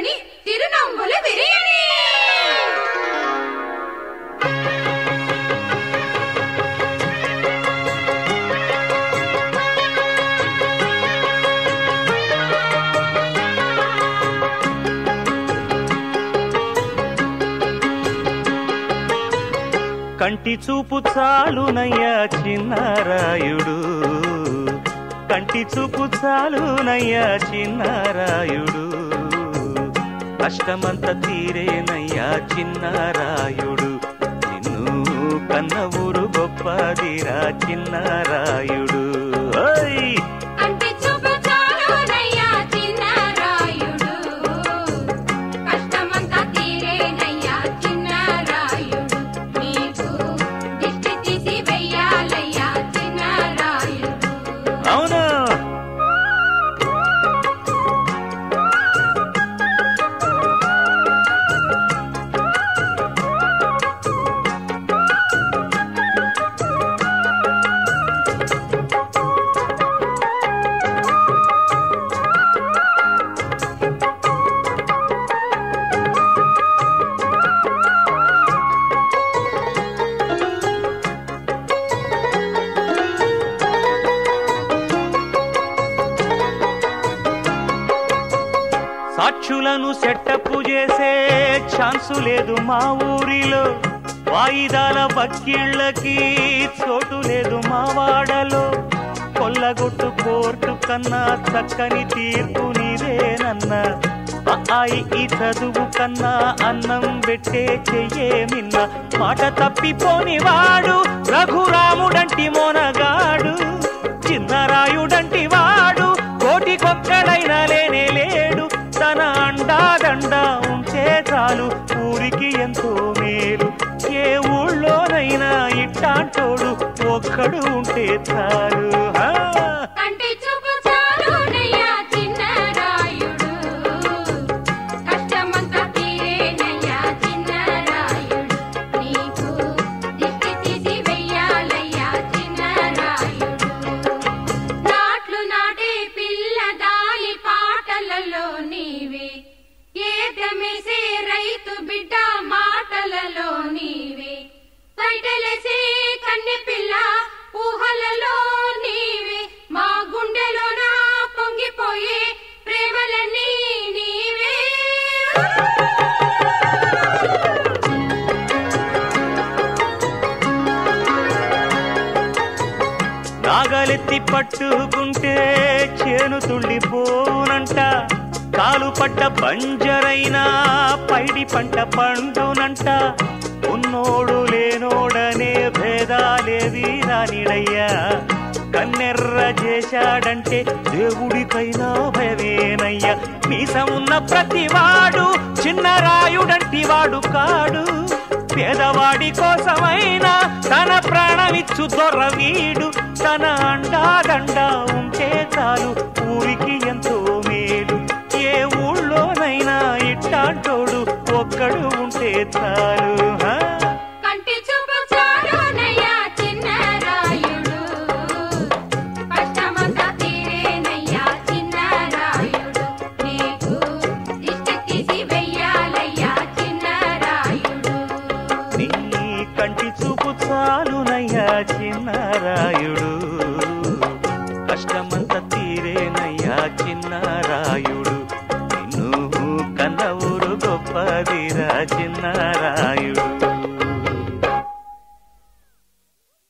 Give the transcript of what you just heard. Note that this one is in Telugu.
తీరని తిరునవ్వుల బిర్యానీ. కంటి చూపు చాలునయ్యా చిన్నారాయుడు, కంటి చూపు చాలునయ్యా చిన్నారాయుడు, కష్టమంత తీరేనయ్యా చిన్నారాయుడు, నిన్ను కన్న ఊరు గొప్పదిరా చిన్నారాయుడు. సాక్షులను సెటప్పు చేసే ఛాన్సు లేదు మా ఊరిలో, వాయిదాల వకీళ్ళకి చోటు లేదు మా వాడలో, కొల్లగొట్టు కోర్టు కన్నా చక్కని తీర్పు నీదేనన్నా, ఈ చదువు కన్నా అన్నం పెట్టే చెయ్యేమిన్న, మాట తప్పిపోని వాడు రఘురాముడంటి మోనగాడు, చిన్నరాయుడంటి వాడు కోటికొక్కడైనా లేనే లేడు, తన అండాదండా ఉంటే చాలు ఊరికి ఎంతో మేలు, ఏ ఊళ్ళోనైనా ఇట్టాంటోడు ఒక్కడు ఉంటే చాలు. రైతు బిడ్డ మాటలలో నీవే, బయటలేసే కన్నె పిల్ల ఊహలలో నీవే, మా గుండెలో నా పొంగిపోయే ప్రేమలన్నీ నీవే. నాగలెత్తి పట్టుకుంటే చేను తుళ్ళిపోనంట, కాలు పట్ట బంజరైనా పైడి పంట పండునంట, ఉన్నోడు లేనోడనే భేదాలేవి రానిడయ్యా, కన్నెర్ర చేశాడంటే దేవుడికైనా భయమేనయ్యా, మీసమున్న ప్రతివాడు చిన్నరాయుడంటి వాడు కాడు, పేదవాడి కోసమైనా తన ప్రాణమిచ్చు దొరవీడు, తన అండాదండా ఉంటే చాలు ఊరికి ఎంతో మేలు, ఏ ఊళ్ళోనైనా ఇట్టాంటోడు ఒక్కడు ఉంటే చాలు. కంటి చూపు చాలునయ్యా చిన్నరాయుడు, కష్టమంతా తీరేనయ్యా చిన్నరాయుడు, నీకు దిష్టి తీసి వెయ్యాలయ్యా చిన్నరాయుడు, నీ కంటి చూపు చాలునయ్యా చిన్నరాయుడు, కష్టమంతా తీరేనయ్యా చిన్నరాయుడు, నిన్ను కన్న ఊరు గొప్పదిరా చిన్నరాయుడు.